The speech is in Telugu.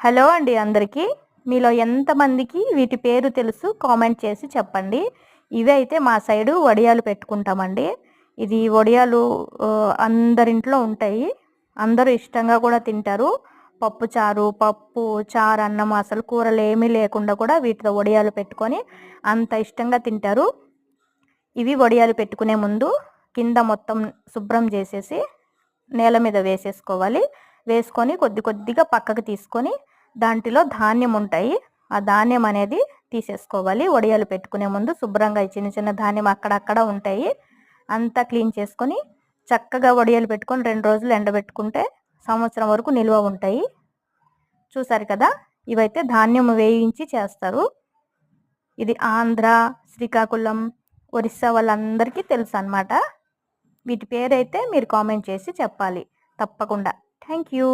హలో అండి అందరికీ. మీలో ఎంతమందికి వీటి పేరు తెలుసు కామెంట్ చేసి చెప్పండి. ఇవి అయితే మా సైడు వడియాలు పెట్టుకుంటామండి. ఇది వడియాలు అందరింట్లో ఉంటాయి. అందరూ ఇష్టంగా కూడా తింటారు. పప్పు చారు, అన్నం అసలు కూరలు ఏమీ లేకుండా కూడా వీటితో వడియాలు పెట్టుకొని అంత ఇష్టంగా తింటారు. ఇవి వడియాలు పెట్టుకునే ముందు కింద మొత్తం శుభ్రం చేసేసి నేల మీద వేసేసుకోవాలి. వేసుకొని కొద్దిగా పక్కకు తీసుకొని దాంట్లో ధాన్యం ఉంటాయి. ఆ ధాన్యం అనేది తీసేసుకోవాలి. వడియాలు పెట్టుకునే ముందు శుభ్రంగా చిన్న ధాన్యం అక్కడక్కడ ఉంటాయి. అంతా క్లీన్ చేసుకొని చక్కగా వడియాలు పెట్టుకొని 2 రోజులు ఎండబెట్టుకుంటే సంవత్సరం వరకు నిల్వ ఉంటాయి. చూసారు కదా, ఇవైతే ధాన్యం వేయించి చేస్తారు. ఇది ఆంధ్ర, శ్రీకాకుళం, ఒరిస్సా వాళ్ళందరికీ తెలుసు అన్నమాట. వీటి పేరైతే మీరు కామెంట్ చేసి చెప్పాలి తప్పకుండా. Thank you.